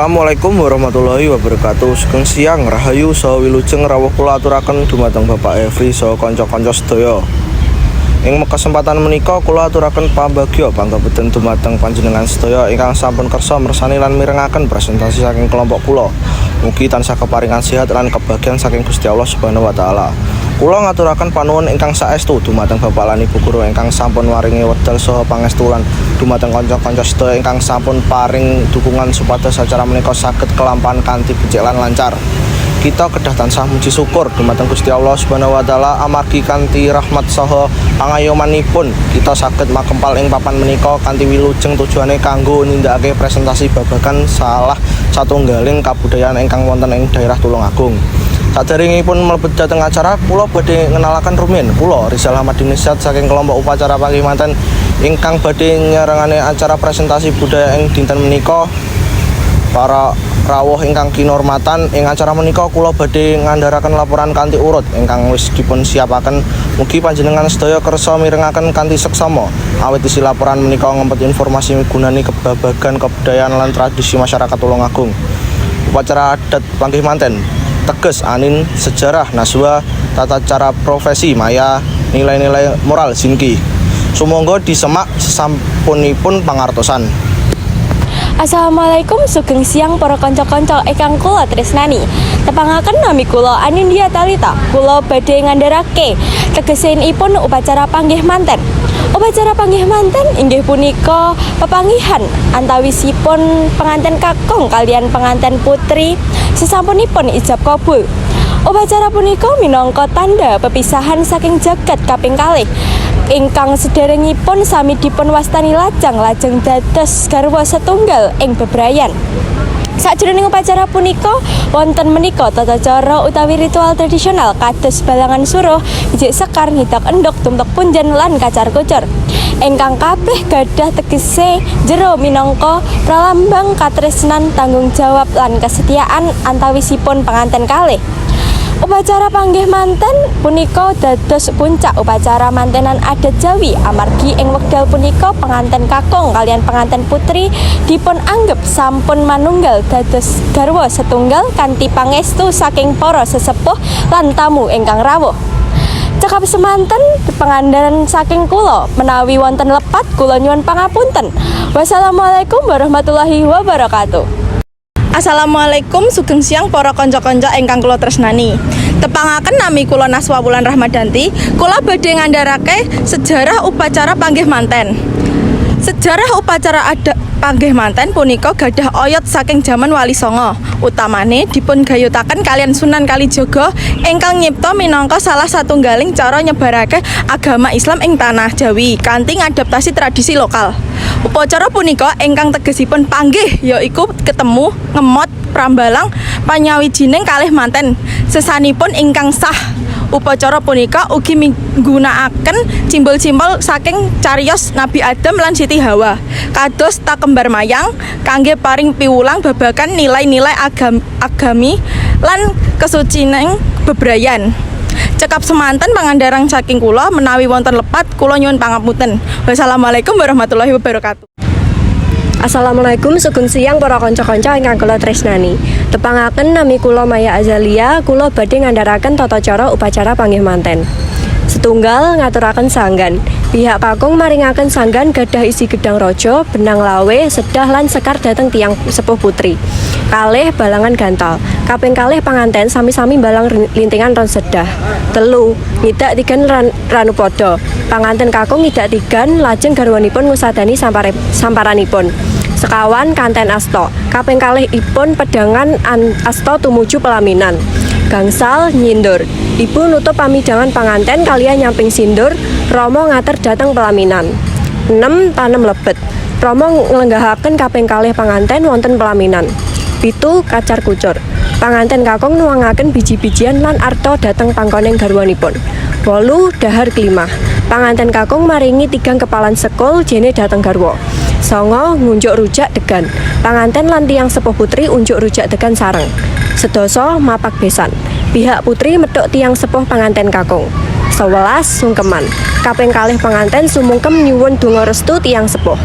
Assalamualaikum warahmatullahi wabarakatuh. Sugeng siang rahayu saha wilujeng rawuh kula aturaken dumateng Bapak Efri saha kanca-kanca sedaya. Ing kesempatan menika kula aturaken pambagya pangabekten dumateng panjenengan sedaya ingkang sampun kersa mirsani lan mirengaken presentasi saking kelompok kula. Mugi tansah keparingan sehat lan kebahagiaan saking Gusti Allah Subhanahu wa taala. Kula ngaturaken panuwun ingkang saestu dumateng Bapak lan Ibu guru ingkang sampun waringi wedal saha pangestu lan dumateng kanca-kanca sedaya ingkang sampun paring dukungan supados acara menika saged kelampahan kanthi becik lan lancar. Kita kedah tansah muji syukur dumateng Gusti Allah Subhanahu wa taala amargi kanthi rahmat saha pangayomanipun kita saged makempal ing papan menika kanthi wilujeng tujuane kanggo nindakake presentasi babagan salah satunggaling kabudayaan ingkang wonten ing daerah Tulungagung. Saderengipun mlebet dhateng acara, kula badhe ngenalaken rumiyin kula Rizal Ahmad Dinsyat saking kelompok upacara panggih manten ingkang badhe nyerengane acara presentasi budaya ing dinten menika. Para rawuh ingkang kinurmatan ing acara menika kula badhe ngandharaken laporan kanthi urut ingkang wis dipun siapaken. Mugi panjenengan sedaya kersa mirengaken kanthi seksama awit isi laporan menika ngempet informasi migunani kebabagan kebudayaan lan tradisi masyarakat Tulungagung. Upacara adat panggih manten teges anin sejarah naswa tata cara profesi maya nilai-nilai moral singki. Sumangga disemak sesampunipun pangartosan. Assalamualaikum, sugeng siang para kanca-kanca ingkang kula tresnani. Tepangaken nami kula Anindya Talita. Kula badhe ngandharake tegesanipun upacara panggih manten. Upacara panggih manten inggih punika pepanggihan antawisipun penganten kakung kaliyan penganten putri sesampunipun ijab kabul. Upacara punika minangka tanda pepisahan saking jagat kaping kalih ingkang sederengipun sami dipun wastani lajeng dados garwa setunggal ing bebrayan. Sajroning upacara punika wonten menika tata cara utawi ritual tradisional kados balangan suruh, ijik sekar, ngidak endhog, tumtek punjen lan kacar-kucur. Ingkang kabeh gadah tegese jero minangka pralambang katresnan, tanggung jawab lan kesetiaan antawisipun penganten kalih. Upacara panggih manten punika dados puncak upacara mantenan adat Jawi amargi ing wekdal punika penganten kakung kaliyan penganten putri dipun anggep sampun manunggal dados garwa setunggal kanthi pangestu saking para sesepuh lan tamu ingkang rawuh. Cekap semanten pengandaran saking kula menawi wonten lepat kula nyuwun pangapunten. Wassalamualaikum warahmatullahi wabarakatuh. Assalamualaikum, sugeng siang para kanca-kanca ingkang kula tresnani. Tepangaken nami kula Naswa Wulan Rahmadanti. Kula badhe ngandharake sejarah upacara panggih manten. Sejarah upacara adat panggih manten punika gadah oyot saking jaman Wali Songo. Utamane dipun gayutaken kaliyan Sunan Kalijaga ingkang nyipta minangka salah satunggaling cara nyebarake agama Islam ing tanah Jawi kanthi ngadaptasi tradisi lokal. Upacara punika ingkang tegesipun panggih yaiku ketemu, ngemot, prambalang panyawijining kalih manten sesanipun ingkang sah. Upacara punika ugi minggunakaken simbol-simbol saking cariyos Nabi Adam lan Siti Hawa kados takembar mayang kangge paring piwulang babagan nilai-nilai agami lan kesucining bebrayan. Cekap semanten pangandarang saking kula menawi wonten lepat kula nyuwun pangapunten. Wassalamualaikum warahmatullahi wabarakatuh. Assalamualaikum, sugeng siang para kanca-kanca ingkang kula tresnani. Tepangaken nami kula Maya Azalia, kula badhe ngandharaken tata cara upacara panggih manten. Setunggal ngaturaken sanggan. Pihak kakung maringaken sanggan gadah isi gedang raja, benang lawe, sedah lan sekar dhateng tiyang sepuh putri. Kalih balangan gantal. Kaping kalih panganten sami-sami balang lintingan ron sedah. Telu, ngidak tigan ranu padha. Panganten kakung ngidak tigan lajeng garwanipun ngusadani samparanipun. Sekawan kanten asta. Kaping kalih ipun pedangan asta tumuju pelaminan. Gangsal nyindur. Ibu nutup pamidangan panganten kaliyan nyamping sindur. Rama ngater dhateng pelaminan. 6 tanem lebet. Rama nglenggahaken kaping kalih panganten wonten pelaminan. 7 kacar kucur. Panganten kakung nuwangaken biji-bijian lan arta dhateng pangkoning garwanipun. 8 dahar klimah. Panganten kakung maringi 3 kepalan sekul jene dhateng garwa. 9 ngunjuk rujak degan. Panganten lan tiyang sepuh putri unjuk rujak degan sareng. 11 mapak besan. Pihak putri medhok tiyang sepuh panganten kakung. 11 sungkeman. Kaping kalih panganten sumungkem nyuwun donga restu tiyang sepuh.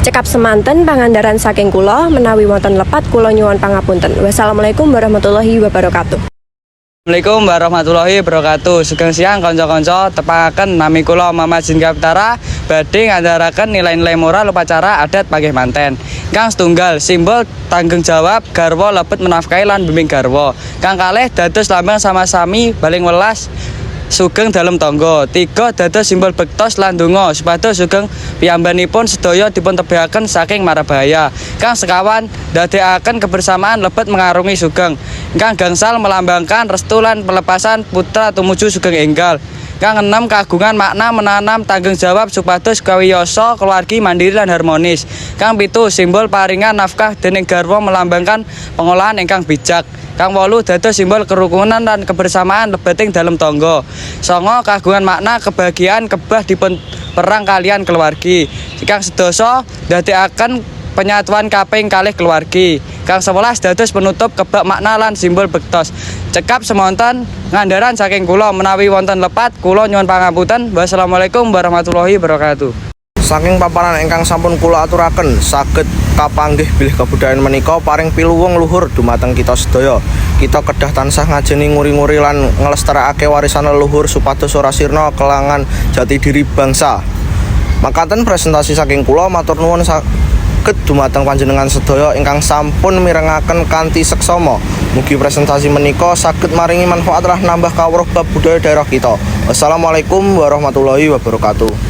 Cekap semanten pangandaran saking kula menawi wonten lepat kula nyuwun pangapunten. Wassalamualaikum warahmatullahi wabarakatuh. Assalamualaikum warahmatullahi wabarakatuh. Sugeng siang kanca-kanca, tepangaken nami kula Muhammad Jin Kapitara badhe ngandharaken nilai-nilai moral upacara adat panggih manten. Kang setunggal simbol tanggung jawab garwa lebet menafkahi lan bimbing garwa. Kang kalih dados lambang sama-sami baling welas sugeng dalem tangga. 3 dados simbol bektos lan donga supados sugeng piyambanipun sedaya dipun tebihaken saking marabahaya. Kang sekawan ndadekaken kebersamaan lebet mengarungi sugeng. Kang gangsal melambangkan restu lan pelepasan putra tumuju sugeng enggal. Kang 6 kagungan makna menanam tanggung jawab supados kawiyasa keluargi mandiri lan harmonis. Kang 7 simbol paringan nafkah dening garwa melambangkan pengolahan ingkang bijak. Kang 8 dados simbol kerukunan dan kebersamaan lebeting dalam tangga. 9 kagungan makna kebahagiaan kebah dipun perang kalian keluargi. Kang 11 ndadekaken penyatuan kaping kalih keluargi. Kang 11 dados penutup kebak makna lan simbol bektos. Cekap semonten ngandaran saking kula menawi wonten lepat kula nyuwun pangapunten. Wassalamualaikum warahmatullahi wabarakatuh. Saking paparan ingkang sampun kula aturaken saged kapanggih bilih kebudayaan menika paring piluwung luhur dumateng kita sedaya. Kita kedah tansah ngajeni nguri-nguri lan nglestarekake warisan leluhur supados ora sirna kelangan jati diri bangsa. Makaten presentasi saking kula matur nuwun saged dumateng panjenengan sedaya ingkang sampun mirengaken kanthi seksama. Mugi presentasi menika saged maringi manfaat lan nambah kawruh bab budaya daerah kita. Wassalamualaikum warahmatullahi wabarakatuh.